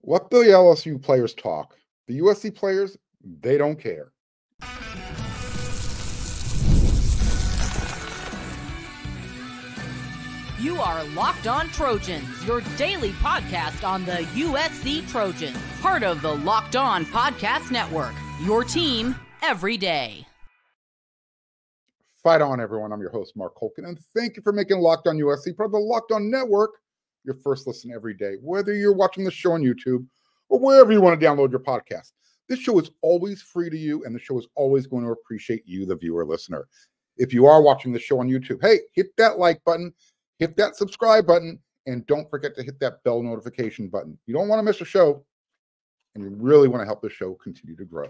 Let the LSU players talk. The USC players, they don't care. You are Locked On Trojans, your daily podcast on the USC Trojans, part of the Locked On Podcast Network, your team every day. Fight on, everyone. I'm your host, Mark Holkin, and thank you for making Locked On USC part of the Locked On Network your first listen every day, whether you're watching the show on YouTube or wherever you want to download your podcast. This show is always free to you, and the show is always going to appreciate you, the viewer, listener. If you are watching the show on YouTube, hey, hit that like button, hit that subscribe button, and don't forget to hit that bell notification button. You don't want to miss a show, and you really want to help the show continue to grow.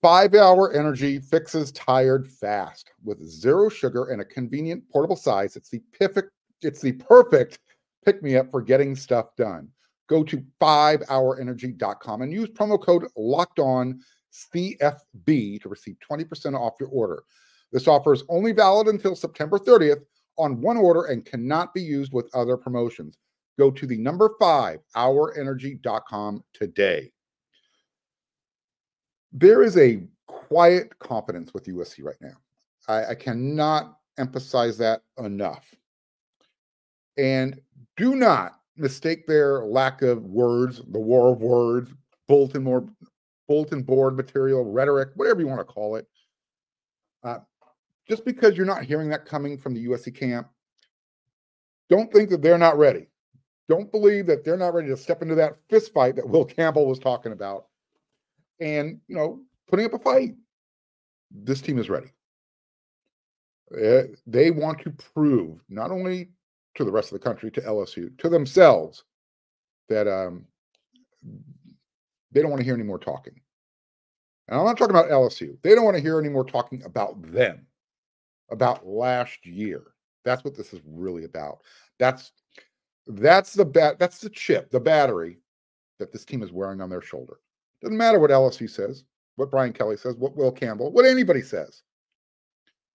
5-Hour Energy fixes tired fast with zero sugar and a convenient portable size. It's the perfect pick-me-up for getting stuff done. Go to 5hourenergy.com and use promo code LOCKEDONCFB to receive 20% off your order. This offer is only valid until September 30th on one order and cannot be used with other promotions. Go to the number 5hourenergy.com today. There is a quiet confidence with USC right now. I cannot emphasize that enough. And do not mistake their lack of words, the war of words, bulletin board material, rhetoric, whatever you want to call it. Just because you're not hearing that coming from the USC camp, don't think that they're not ready. Don't believe that they're not ready to step into that fist fight that Will Campbell was talking about. And, putting up a fight. This team is ready. They want to prove, not only to the rest of the country, to LSU, to themselves, that they don't want to hear any more talking. And I'm not talking about LSU. They don't want to hear any more talking about them, about last year. That's what this is really about. That's the chip, the battery that this team is wearing on their shoulder. Doesn't matter what LSU says, what Brian Kelly says, what Will Campbell, what anybody says.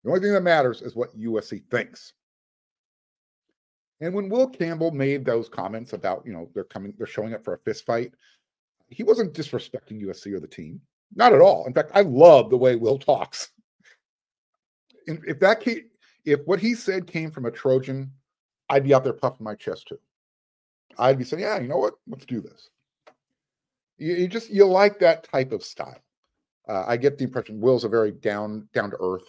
The only thing that matters is what USC thinks. And when Will Campbell made those comments about, they're showing up for a fist fight, he wasn't disrespecting USC or the team. Not at all. In fact, I love the way Will talks. And if what he said came from a Trojan, I'd be out there puffing my chest too. I'd be saying, yeah, you know what? Let's do this. You like that type of style. I get the impression Will's a very down to earth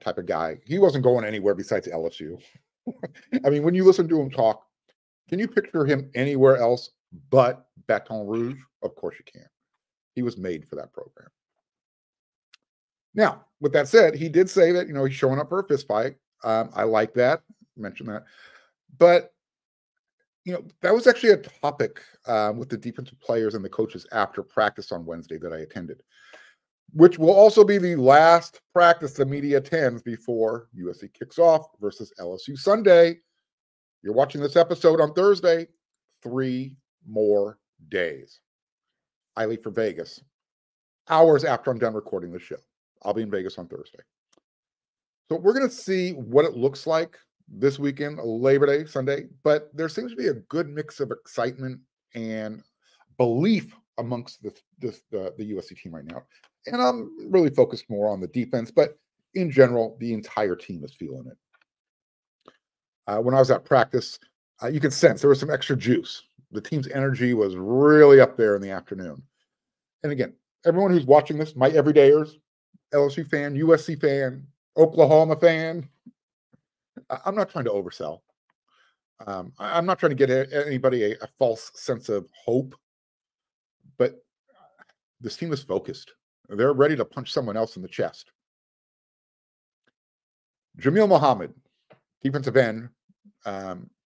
type of guy. He wasn't going anywhere besides LSU. I mean, when you listen to him talk, can you picture him anywhere else but Baton Rouge? Of course you can. He was made for that program. Now, with that said, he did say that, he's showing up for a fist fight. I like that. Mention that. But, that was actually a topic with the defensive players and the coaches after practice on Wednesday that I attended, which will also be the last practice the media attends before USC kicks off versus LSU Sunday. You're watching this episode on Thursday, 3 more days. I leave for Vegas hours after I'm done recording the show. I'll be in Vegas on Thursday. So we're going to see what it looks like this weekend, Labor Day, Sunday, but there seems to be a good mix of excitement and belief amongst the USC team right now. And I'm really focused more on the defense, but in general, the entire team is feeling it. When I was at practice, you could sense there was some extra juice. The team's energy was really up there in the afternoon. And again, everyone who's watching this, my everydayers, LSU fan, USC fan, Oklahoma fan, I'm not trying to oversell. I'm not trying to get anybody a false sense of hope, but this team is focused. They're ready to punch someone else in the chest. Jamil Muhammad, defensive end,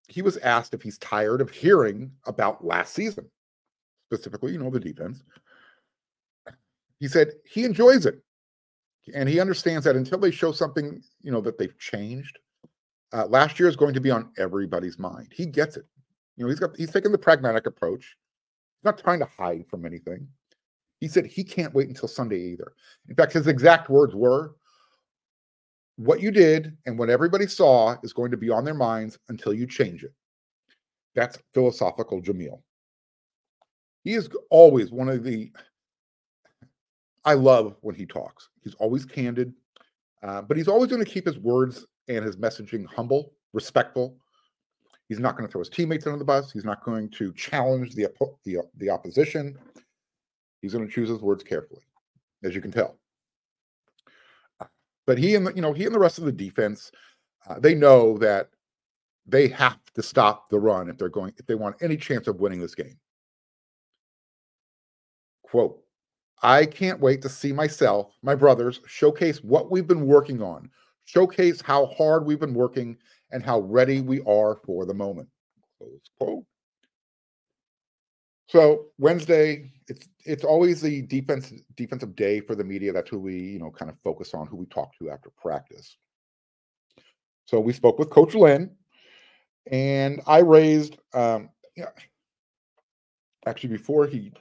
he was asked if he's tired of hearing about last season, specifically, the defense. He said he enjoys it, and he understands that until they show something, that they've changed, last year is going to be on everybody's mind. He gets it. He's taking the pragmatic approach. He's not trying to hide from anything. He said he can't wait until Sunday either. In fact, his exact words were, what you did and what everybody saw is going to be on their minds until you change it. That's philosophical Jamil. He is always one of the, I love when he talks. He's always candid, but he's always going to keep his words and his messaging humble, respectful. He's not going to throw his teammates under the bus. He's not going to challenge the opposition. He's going to choose his words carefully, as you can tell. But he and the rest of the defense, they know that they have to stop the run if they want any chance of winning this game. Quote, I can't wait to see myself, my brothers, showcase what we've been working on, showcase how hard we've been working and how ready we are for the moment. Close quote. So Wednesday, it's always the defensive day for the media. That's who we, kind of focus on, who we talk to after practice. So we spoke with Coach Lynn, and I raised, actually before he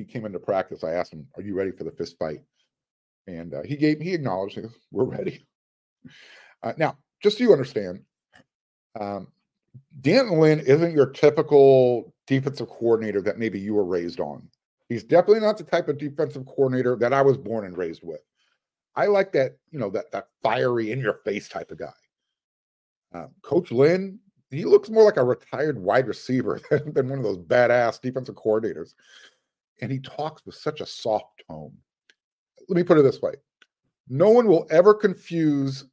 came into practice, I asked him, "Are you ready for the fist fight?" And he acknowledged, he goes, "We're ready." Now, just so you understand, Lynn isn't your typical defensive coordinator that maybe you were raised on. He's definitely not the type of defensive coordinator that I was born and raised with. I like that, that fiery, in-your-face type of guy. Coach Lynn, he looks more like a retired wide receiver than one of those badass defensive coordinators. And he talks with such a soft tone. Let me put it this way. No one will ever confuse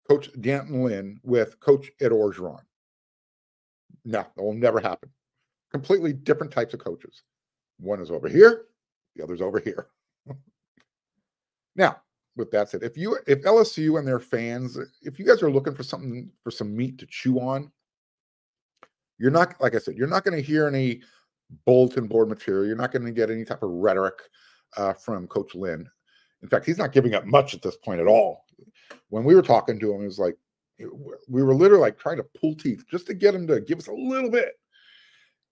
Coach Lynn with Coach Ed Orgeron. No, that will never happen. Completely different types of coaches. One is over here, the other's over here. Now, with that said, if LSU and their fans, if you guys are looking for some meat to chew on, you're not, like I said, you're not going to hear any bulletin board material. You're not going to get any type of rhetoric from Coach Lynn. In fact, he's not giving up much at this point at all. When we were talking to him, it was like, we were literally like trying to pull teeth just to get him to give us a little bit.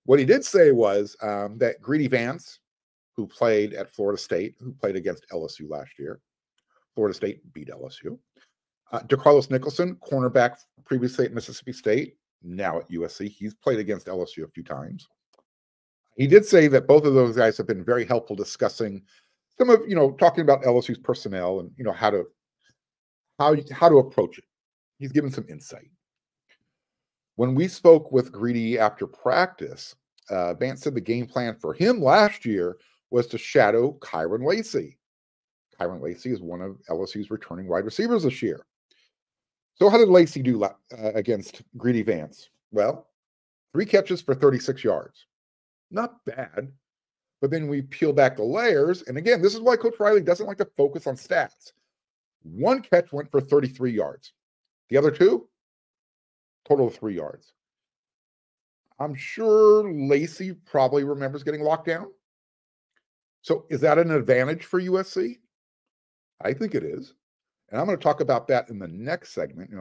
What he did say was that Greedy Vance, who played at Florida State, who played against LSU last year, Florida State beat LSU. DeCarlos Nicholson, cornerback previously at Mississippi State, now at USC. He's played against LSU a few times. He did say that both of those guys have been very helpful discussing some of, talking about LSU's personnel and, how to approach it. He's given some insight. When we spoke with Greedy after practice, Vance said the game plan for him last year was to shadow Kyron Lacey. Kyron Lacey is one of LSU's returning wide receivers this year. So how did Lacey do against Greedy Vance? Well, 3 catches for 36 yards. Not bad. But then we peel back the layers. And again, this is why Coach Riley doesn't like to focus on stats. 1 catch went for 33 yards. The other 2, total of 3 yards. I'm sure Lacey probably remembers getting locked down. So is that an advantage for USC? I think it is. And I'm going to talk about that in the next segment.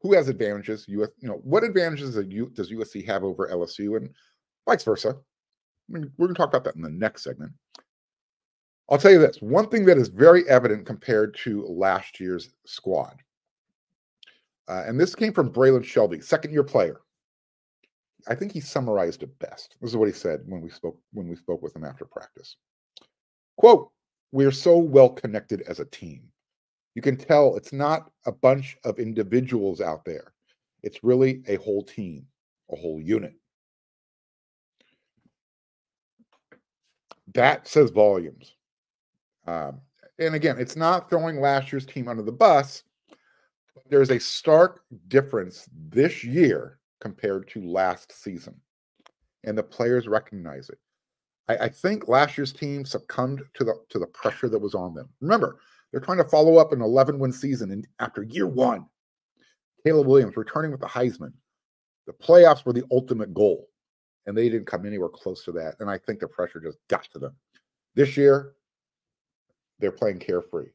Who has advantages? What advantages does USC have over LSU and vice versa? We're going to talk about that in the next segment. I'll tell you this. One thing that is very evident compared to last year's squad, and this came from Braylon Shelby, second-year player. I think he summarized it best. This is what he said when we spoke with him after practice. Quote, "We are so well connected as a team. You can tell it's not a bunch of individuals out there. It's really a whole team, a whole unit." That says volumes. And again, it's not throwing last year's team under the bus. But there's a stark difference this year compared to last season. And the players recognize it. I think last year's team succumbed to the pressure that was on them. Remember, they're trying to follow up an 11-win season after year 1. Caleb Williams returning with the Heisman. The playoffs were the ultimate goal, and they didn't come anywhere close to that. And I think the pressure just got to them. This year, they're playing carefree.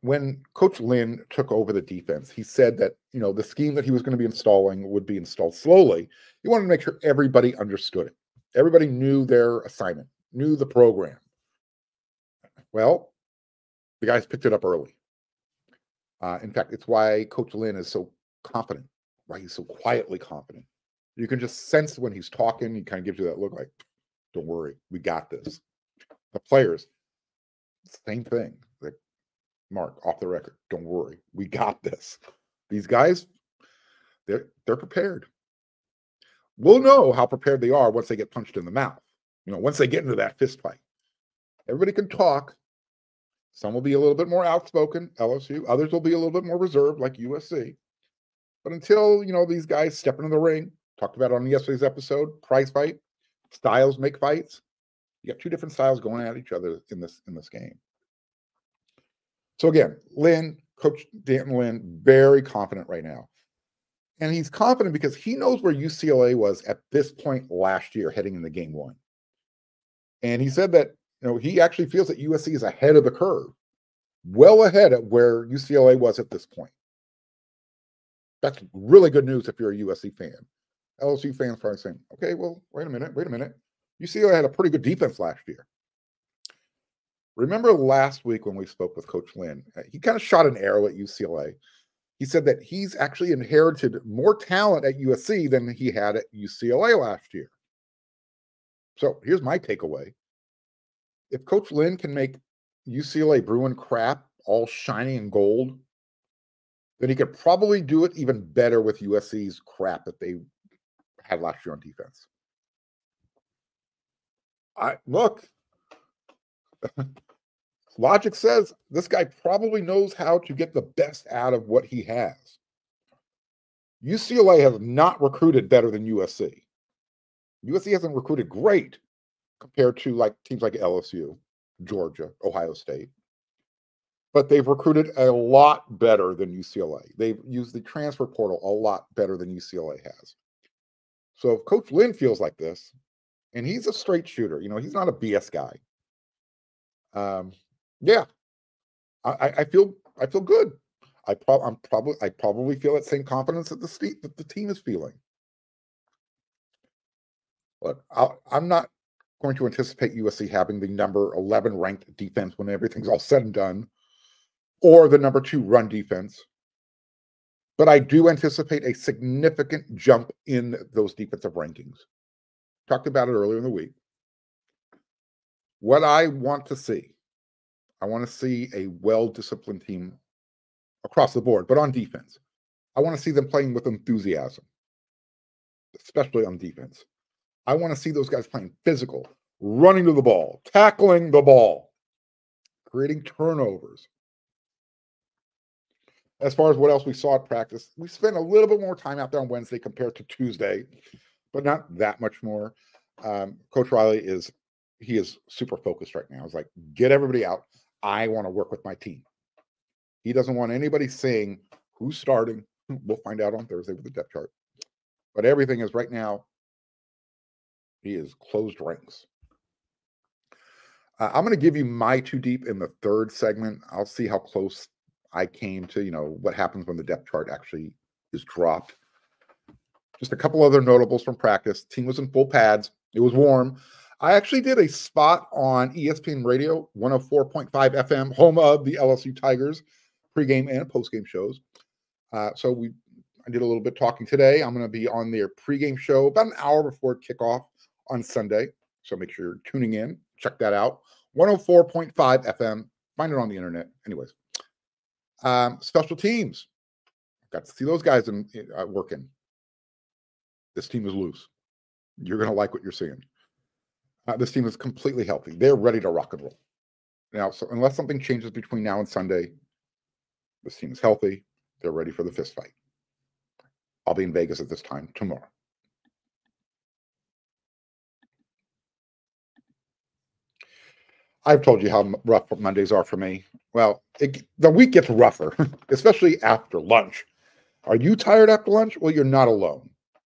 When Coach Lynn took over the defense, he said that, the scheme that he was going to be installing would be installed slowly. He wanted to make sure everybody understood it. Everybody knew their assignment, knew the program. Well, the guys picked it up early. In fact, it's why Coach Lynn is so confident, why he's so quietly confident. You can just sense when he's talking, he kind of gives you that look like, don't worry, we got this. The players, same thing. Like, Mark, off the record, don't worry, we got this. These guys, they're prepared. We'll know how prepared they are once they get punched in the mouth. Once they get into that fist fight. Everybody can talk. Some will be a little bit more outspoken, LSU. Others will be a little bit more reserved, like USC. But until, these guys step into the ring, talked about it on yesterday's episode, prize fight, styles make fights. You got two different styles going at each other in this game. So again, Coach D'Anton, very confident right now. And he's confident because he knows where UCLA was at this point last year heading into game one. And he said that, he actually feels that USC is ahead of the curve, well ahead of where UCLA was at this point. That's really good news if you're a USC fan. LSU fans probably saying, okay, well, wait a minute. UCLA had a pretty good defense last year. Remember last week when we spoke with Coach Lynn, he kind of shot an arrow at UCLA. He said that he's actually inherited more talent at USC than he had at UCLA last year. So here's my takeaway. If Coach Lynn can make UCLA Bruin crap all shiny and gold, then he could probably do it even better with USC's crap that they had last year on defense. Look, logic says this guy probably knows how to get the best out of what he has. UCLA has not recruited better than USC. USC hasn't recruited great compared to teams like LSU, Georgia, Ohio State. But they've recruited a lot better than UCLA. They've used the transfer portal a lot better than UCLA has. So if Coach Lynn feels like this, and he's a straight shooter, he's not a BS guy. I feel good. I probably feel that same confidence that the team is feeling. Look, I'm not going to anticipate USC having the number 11 ranked defense when everything's all said and done, or the number 2 run defense. But I do anticipate a significant jump in those defensive rankings. Talked about it earlier in the week. What I want to see a well-disciplined team across the board, but on defense. I want to see them playing with enthusiasm, especially on defense. I want to see those guys playing physical, running to the ball, tackling the ball, creating turnovers. As far as what else we saw at practice, we spent a little bit more time out there on Wednesday compared to Tuesday, but not that much more. Coach Riley is super focused right now. It's like, get everybody out. I want to work with my team. He doesn't want anybody saying who's starting. We'll find out on Thursday with the depth chart. But everything is right now, he is closed ranks. I'm going to give you my 2 deep in the third segment. I'll see how close I came to, what happens when the depth chart actually is dropped. Just a couple other notables from practice. Team was in full pads. It was warm. I actually did a spot on ESPN Radio, 104.5 FM, home of the LSU Tigers, pregame and postgame shows. So I did a little bit talking today. I'm going to be on their pregame show about an hour before kickoff on Sunday. So make sure you're tuning in. Check that out. 104.5 FM. Find it on the internet. Anyways. Special teams. Got to see those guys working. This team is loose. You're going to like what you're seeing. This team is completely healthy. They're ready to rock and roll. Now, so unless something changes between now and Sunday, this team is healthy. They're ready for the fist fight. I'll be in Vegas at this time tomorrow. I've told you how rough Mondays are for me. Well, the week gets rougher, especially after lunch. Are you tired after lunch? Well, you're not alone.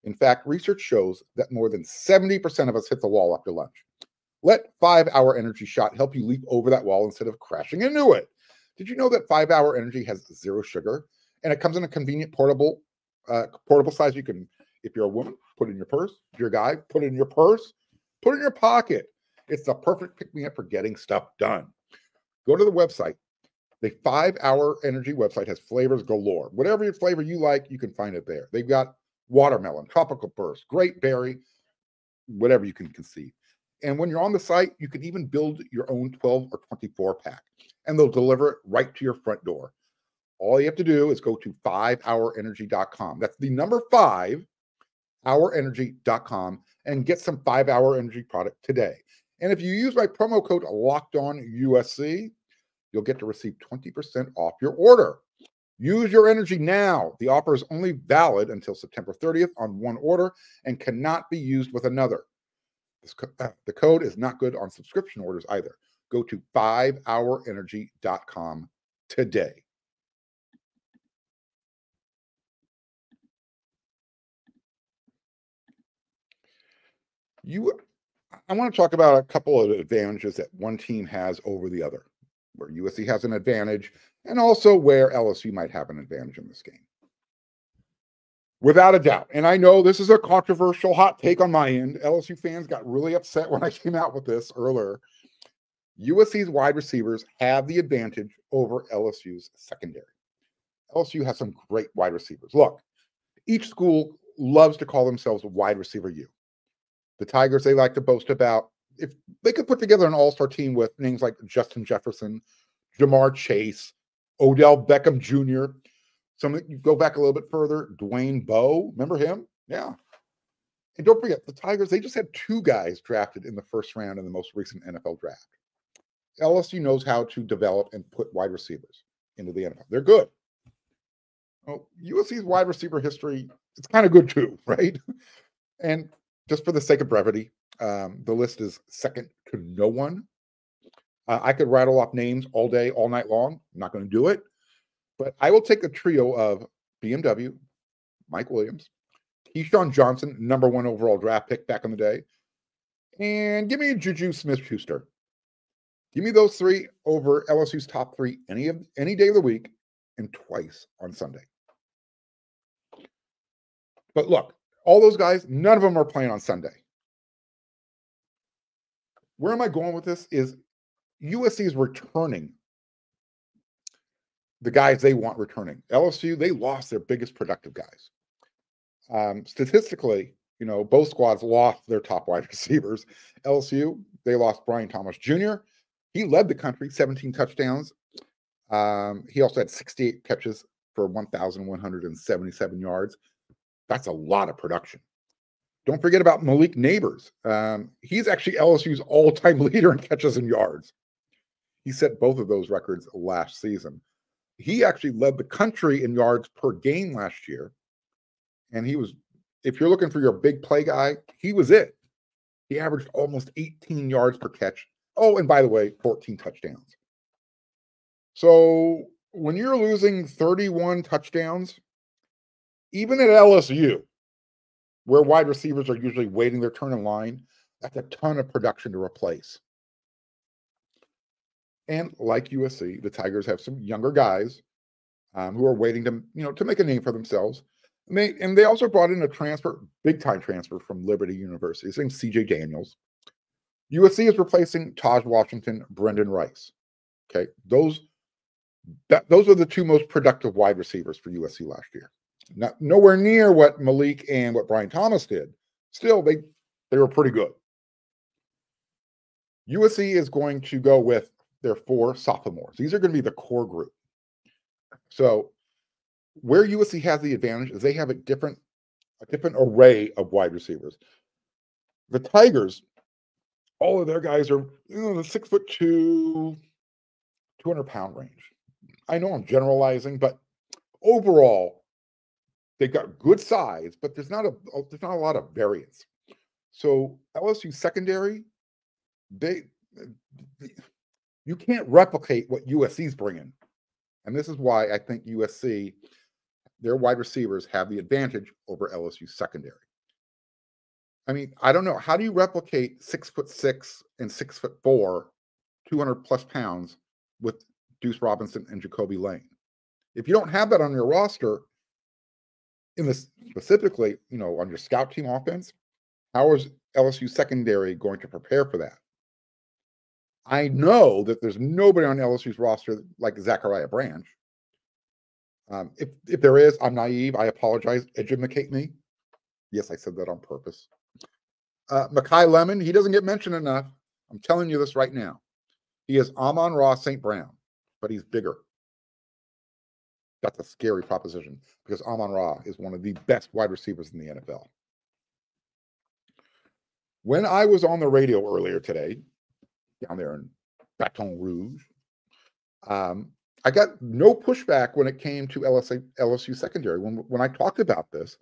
In fact, research shows that more than 70% of us hit the wall after lunch. Let 5-Hour Energy Shot help you leap over that wall instead of crashing into it. Did you know that 5-Hour Energy has 0 sugar? And it comes in a convenient portable size. You can, if you're a woman, put it in your purse. If you're a guy, put it in your purse. Put it in your pocket. It's the perfect pick-me-up for getting stuff done. Go to the website. The 5-Hour Energy website has flavors galore. Whatever flavor you like, you can find it there. They've got watermelon, tropical burst, grape berry, whatever you can conceive. And when you're on the site, you can even build your own 12 or 24 pack, and they'll deliver it right to your front door. All you have to do is go to 5hourenergy.com. That's the number 5hourenergy.com and get some 5-Hour Energy product today. And if you use my promo code LOCKEDONUSC, you'll get to receive 20% off your order. Use your energy now. The offer is only valid until September 30th on one order and cannot be used with another. The code is not good on subscription orders either. Go to 5hourenergy.com today. I want to talk about a couple of advantages that one team has over the other, where USC has an advantage and also where LSU might have an advantage in this game. Without a doubt, and I know this is a controversial hot take on my end, LSU fans got really upset when I came out with this earlier. USC's wide receivers have the advantage over LSU's secondary. LSU has some great wide receivers. Look, each school loves to call themselves a wide receiver U. The Tigers, they like to boast about, if they could put together an all-star team with names like Justin Jefferson, Jamar Chase, Odell Beckham Jr., you go back a little bit further, Dwayne Bowe, remember him? Yeah. And don't forget, the Tigers, they just had 2 guys drafted in the first round in the most recent NFL draft. LSU knows how to develop and put wide receivers into the NFL. They're good. Well, USC's wide receiver history, it's kind of good too, right? And just for the sake of brevity, the list is second to no one. I could rattle off names all day, all night long. I'm not going to do it. But I will take a trio of BMW, Mike Williams, Keyshawn Johnson, number 1 overall draft pick back in the day, and give me Juju Smith-Schuster. Give me those 3 over LSU's top 3 any day of the week and twice on Sunday. But look, all those guys, none of them are playing on Sunday. Where am I going with this is USC is returning the guys they want returning. LSU, they lost their biggest productive guys. Statistically, both squads lost their top wide receivers. LSU, they lost Brian Thomas Jr. He led the country, 17 touchdowns. He also had 68 catches for 1,177 yards. That's a lot of production. Don't forget about Malik Neighbors. He's actually LSU's all-time leader in catches and yards. He set both of those records last season. He actually led the country in yards per game last year. And he was, if you're looking for your big play guy, he was it. He averaged almost 18 yards per catch. Oh, and by the way, 14 touchdowns. So when you're losing 31 touchdowns, even at LSU, where wide receivers are usually waiting their turn in line, that's a ton of production to replace. And like USC, the Tigers have some younger guys who are waiting to, to make a name for themselves. And they also brought in a big-time transfer from Liberty University. His name's C.J. Daniels. USC is replacing Taj Washington, Brendan Rice. Okay, those are the 2 most productive wide receivers for USC last year. Nowhere near what Malik and what Brian Thomas did. Still, they were pretty good. USC is going to go with their 4 sophomores. These are going to be the core group. So where USC has the advantage is they have a different array of wide receivers. The Tigers, all of their guys are the 6'2", 200-pound range. I know I'm generalizing, but overall, they've got good size, but there's not a lot of variance. So LSU secondary, you can't replicate what USC's bringing. And this is why I think USC, their wide receivers have the advantage over LSU secondary. I mean, I don't know. How do you replicate 6'6" and 6'4", 200+ pounds with Deuce Robinson and Jacoby Lane? If you don't have that on your roster, specifically, on your scout team offense, how is LSU secondary going to prepare for that? I know that there's nobody on LSU's roster like Zachariah Branch. If there is, I'm naive. I apologize. Educate me. Yes, I said that on purpose. Mekhi Lemon, he doesn't get mentioned enough. I'm telling you this right now. He is Amon-Ra St. Brown, but he's bigger. That's a scary proposition because Amon-Ra is one of the best wide receivers in the NFL. When I was on the radio earlier today, down there in Baton Rouge, I got no pushback when it came to LSU secondary. When I talked about this,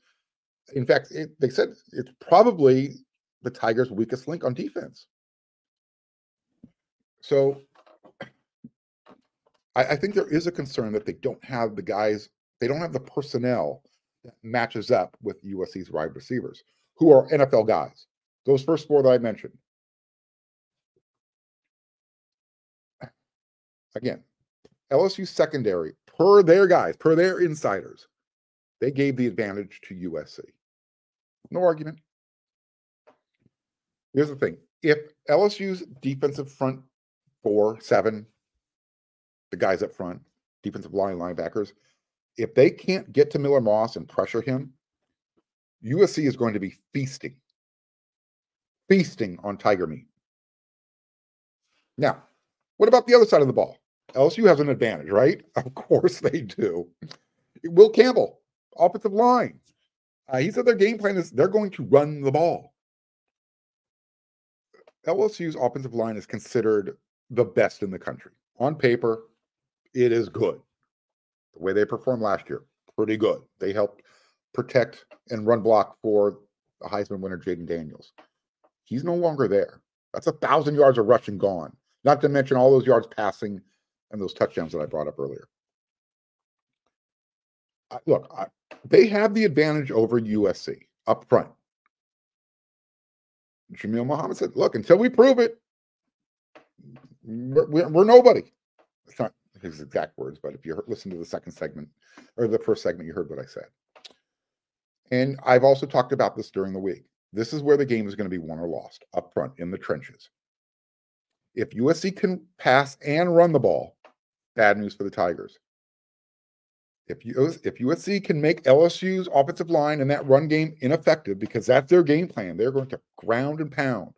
in fact, they said it's probably the Tigers' weakest link on defense. So I think there is a concern that they don't have the guys, they don't have the personnel that matches up with USC's wide receivers, who are NFL guys. Those first four that I mentioned. Again, LSU secondary, per their guys, per their insiders, they gave the advantage to USC. No argument. Here's the thing. If LSU's defensive front 4, 7, the guys up front, defensive line, linebackers, if they can't get to Miller Moss and pressure him, USC is going to be feasting on Tiger meat. Now, what about the other side of the ball? LSU has an advantage, right? Of course they do. Will Campbell, offensive line. He said their game plan is they're going to run the ball. LSU's offensive line is considered the best in the country. On paper, it is good. The way they performed last year, pretty good. They helped protect and run block for the Heisman winner, Jaden Daniels. He's no longer there. That's 1,000 yards of rushing gone. Not to mention all those yards passing and those touchdowns that I brought up earlier. They have the advantage over USC up front. Jamil Muhammad said, look, until we prove it, we're nobody. It's not his exact words, but if you listen to the second segment or the first segment, you heard what I said. And I've also talked about this during the week. This is where the game is going to be won or lost, up front in the trenches. If USC can pass and run the ball, bad news for the Tigers. If USC can make LSU's offensive line and that run game ineffective, because that's their game plan, they're going to ground and pound.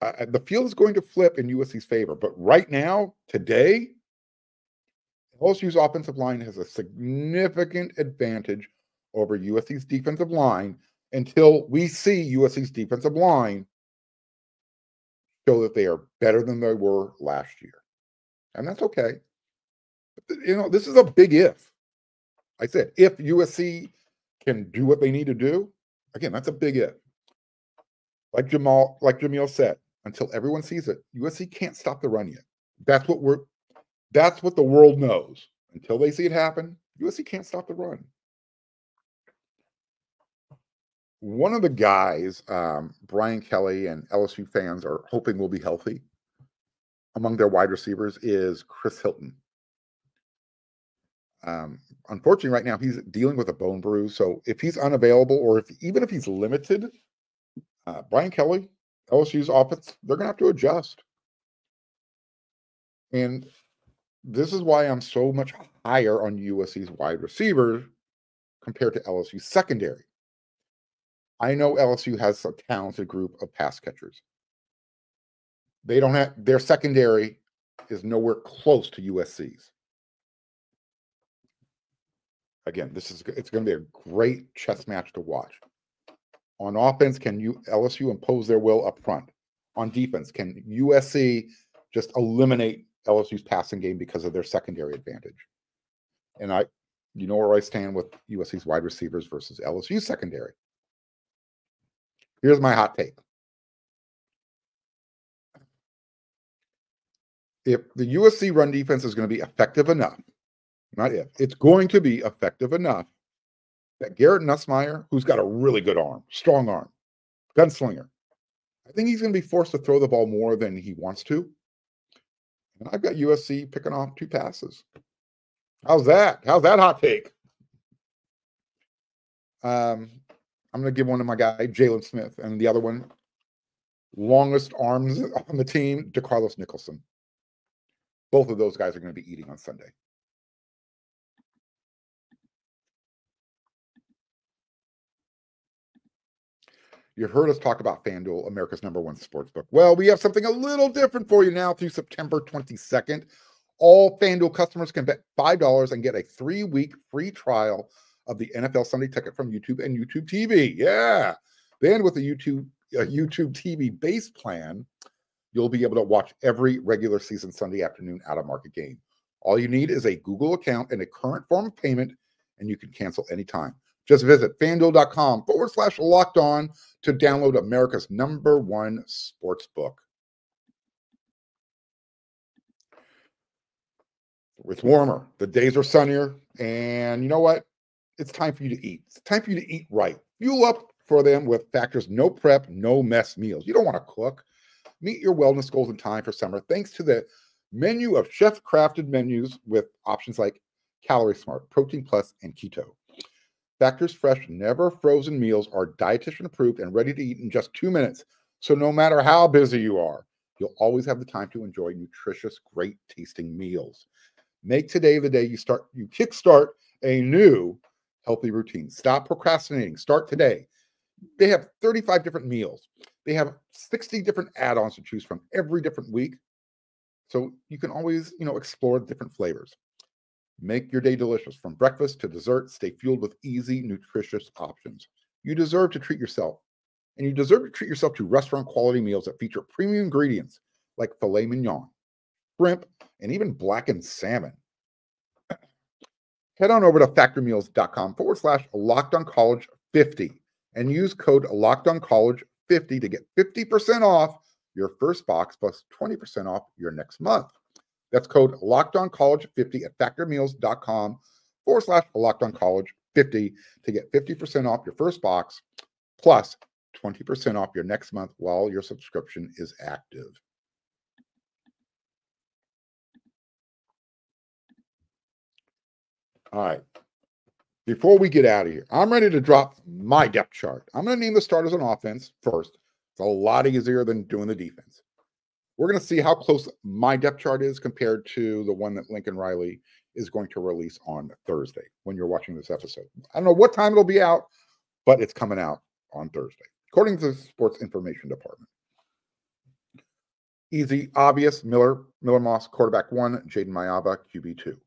The field is going to flip in USC's favor. But right now, today, LSU's offensive line has a significant advantage over USC's defensive line until we see USC's defensive line show that they are better than they were last year. And that's okay. This is a big if. I said, if USC can do what they need to do, again, that's a big if. Like Jamil said, until everyone sees it, USC can't stop the run yet. That's what the world knows. Until they see it happen, USC can't stop the run. One of the guys, Brian Kelly and LSU fans are hoping will be healthy among their wide receivers is Chris Hilton. Unfortunately, right now he's dealing with a bone bruise. So if he's unavailable, or even if he's limited, Brian Kelly, LSU's offense, they're going to have to adjust. And this is why I'm so much higher on USC's wide receivers compared to LSU's secondary. I know LSU has a talented group of pass catchers. They don't have, their secondary is nowhere close to USC's. Again, it's going to be a great chess match to watch. On offense, can LSU impose their will up front? On defense, can USC just eliminate LSU's passing game because of their secondary advantage? And you know where I stand with USC's wide receivers versus LSU's secondary. Here's my hot take. If the USC run defense is going to be effective enough, not if, it's going to be effective enough that Garrett Nussmeier, who's got a really good arm, strong arm, gunslinger, I think he's going to be forced to throw the ball more than he wants to. And I've got USC picking off 2 passes. How's that? How's that hot take? I'm going to give one to my guy, Jalen Smith, and the other one, longest arms on the team, DeCarlos Nicholson. Both of those guys are going to be eating on Sunday. You've heard us talk about FanDuel, America's #1 sportsbook. Well, we have something a little different for you now through September 22nd. All FanDuel customers can bet $5 and get a 3-week free trial of the NFL Sunday Ticket from YouTube and YouTube TV. Yeah. Then with the YouTube TV base plan, you'll be able to watch every regular season Sunday afternoon out-of-market game. All you need is a Google account and a current form of payment, and you can cancel anytime. Just visit FanDuel.com/locked-on to download America's #1 sportsbook. It's warmer. The days are sunnier. And you know what? It's time for you to eat. It's time for you to eat right. Fuel up for them with Factor's no prep, no mess meals. You don't want to cook. Meet your wellness goals in time for summer thanks to the menu of chef-crafted menus with options like Calorie Smart, Protein Plus, and Keto. Factor's fresh, never frozen meals are dietitian approved and ready to eat in just 2 minutes. So no matter how busy you are, you'll always have the time to enjoy nutritious, great tasting meals. Make today the day you kickstart a new healthy routine. Stop procrastinating. Start today. They have 35 different meals. They have 60 different add-ons to choose from every different week. So you can always, explore different flavors. Make your day delicious from breakfast to dessert. Stay fueled with easy, nutritious options. You deserve to treat yourself. And you deserve to treat yourself to restaurant quality meals that feature premium ingredients like filet mignon, shrimp, and even blackened salmon. Head on over to factormeals.com/LockedOnCollege50 and use code LockedOnCollege50 to get 50% off your first box plus 20% off your next month. That's code LockedOnCollege50 at factormeals.com/LockedOnCollege50 to get 50% off your first box plus 20% off your next month while your subscription is active. All right. Before we get out of here, I'm ready to drop my depth chart. I'm going to name the starters on offense first. It's a lot easier than doing the defense. We're going to see how close my depth chart is compared to the one that Lincoln Riley is going to release on Thursday when you're watching this episode. I don't know what time it'll be out, but it's coming out on Thursday, according to the Sports Information Department. Easy, obvious, Miller Moss, quarterback 1, Jaden Mayaba, QB 2.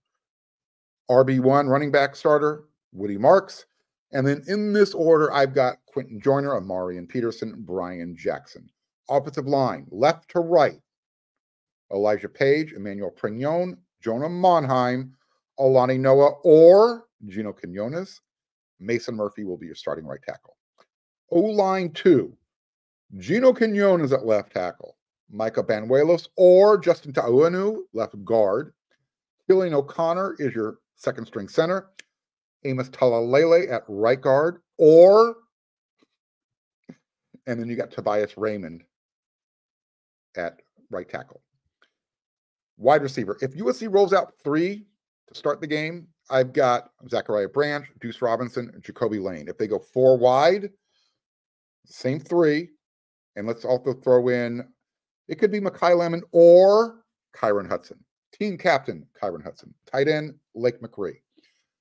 RB1, running back starter, Woody Marks. And then in this order, I've got Quentin Joyner, Amarian Peterson, Brian Jackson. Offensive line, left to right, Elijah Page, Emmanuel Prignon, Jonah Monheim, Alani Noah, or Gino Quinones. Mason Murphy will be your starting right tackle. O-line 2, Gino Quinones at left tackle, Micah Banuelos or Justin Ta'uanu, left guard. Killian O'Connor is your second string center. Amos Talalele at right guard, and then you got Tobias Raymond at right tackle. Wide receiver. If USC rolls out 3 to start the game, I've got Zachariah Branch, Deuce Robinson, and Jacoby Lane. If they go 4 wide, same 3. And let's also throw in, it could be Mekhi Lemon or Kyron Hudson. Team captain, Kyron Hudson. Tight end, Lake McRee.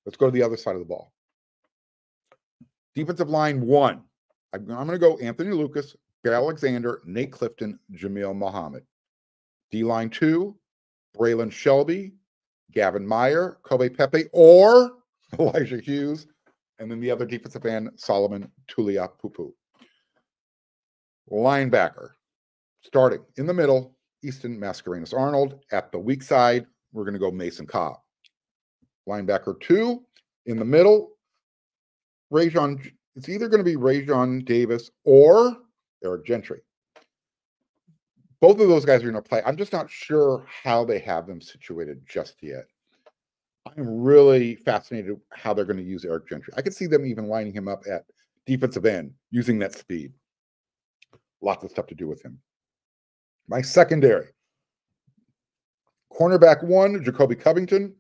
Let's go to the other side of the ball. Defensive line 1. I'm going to go Anthony Lucas, Bear Alexander, Nate Clifton, Jamil Muhammad. D-line 2, Braylon Shelby, Gavin Meyer, Kobe Pepe, or Elijah Hughes. And then the other defensive end, Solomon Tuliapupu. Linebacker. Starting in the middle, Easton Mascarenas Arnold. At the weak side, we're going to go Mason Cobb. Linebacker 2, in the middle, Rajon. It's either going to be Rajon Davis or Eric Gentry. Both of those guys are going to play. I'm just not sure how they have them situated just yet. I'm really fascinated how they're going to use Eric Gentry. I could see them even lining him up at defensive end, using that speed. Lots of stuff to do with him. My secondary. Cornerback 1, Jacoby Covington.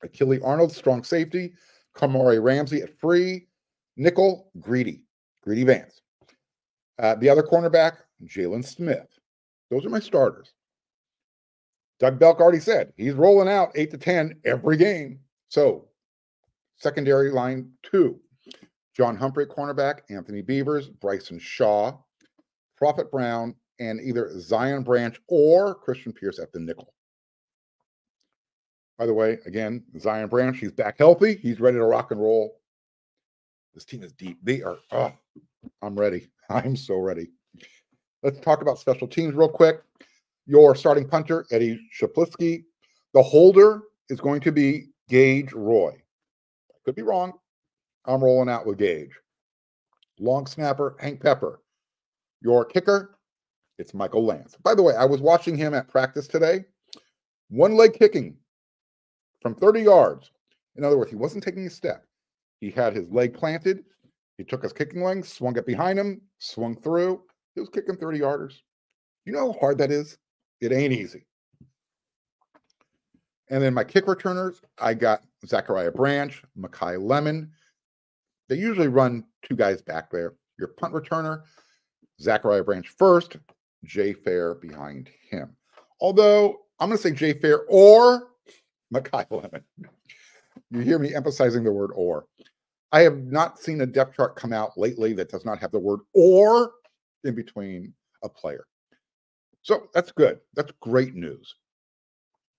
Achille Arnold, strong safety. Kamari Ramsey at free. Nickel, Greedy Vance. The other cornerback, Jalen Smith. Those are my starters. Doug Belk already said he's rolling out 8 to 10 every game. So, secondary line 2. John Humphrey at cornerback, Anthony Beavers, Bryson Shaw, Prophet Brown, and either Zion Branch or Christian Pierce at the nickel. By the way, again, Zion Branch, he's back healthy. He's ready to rock and roll. This team is deep. They are, I'm ready. I'm so ready. Let's talk about special teams real quick. Your starting punter, Eddie Shaplisky. The holder is going to be Gage Roy. I could be wrong. I'm rolling out with Gage. Long snapper, Hank Pepper. Your kicker, it's Michael Lance. By the way, I was watching him at practice today. One leg kicking from 30 yards. In other words, he wasn't taking a step. He had his leg planted. He took his kicking leg, swung it behind him, swung through. He was kicking 30-yarders. You know how hard that is? It ain't easy. And then my kick returners, I got Zachariah Branch, Mekhi Lemon. They usually run two guys back there. Your punt returner, Zachariah Branch first, Jay Fair behind him. Although, I'm going to say Jay Fair or Mekhi Lemon. You hear me emphasizing the word or. I have not seen a depth chart come out lately that does not have the word or in between a player. So that's good. That's great news.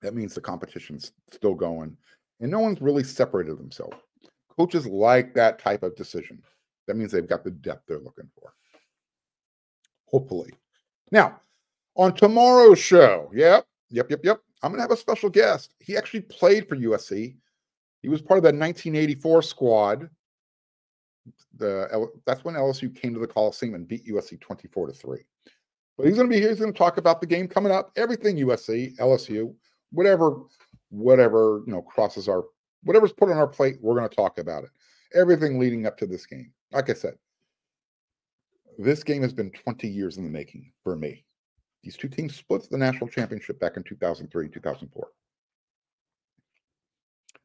That means the competition's still going and no one's really separated themselves. Coaches like that type of decision. That means they've got the depth they're looking for. Hopefully. Now, on tomorrow's show, yep. I'm going to have a special guest. He actually played for USC. He was part of that 1984 squad. That's when LSU came to the Coliseum and beat USC 24-3. But he's going to be here. He's going to talk about the game coming up, everything USC, LSU, whatever crosses our, whatever's put on our plate, we're going to talk about it. Everything leading up to this game. Like I said, this game has been 20 years in the making for me. These two teams split the national championship back in 2003, 2004.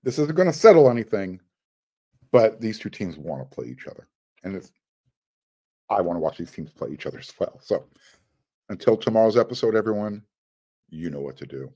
This isn't going to settle anything, but these two teams want to play each other. And I want to watch these teams play each other as well. So until tomorrow's episode, everyone, you know what to do.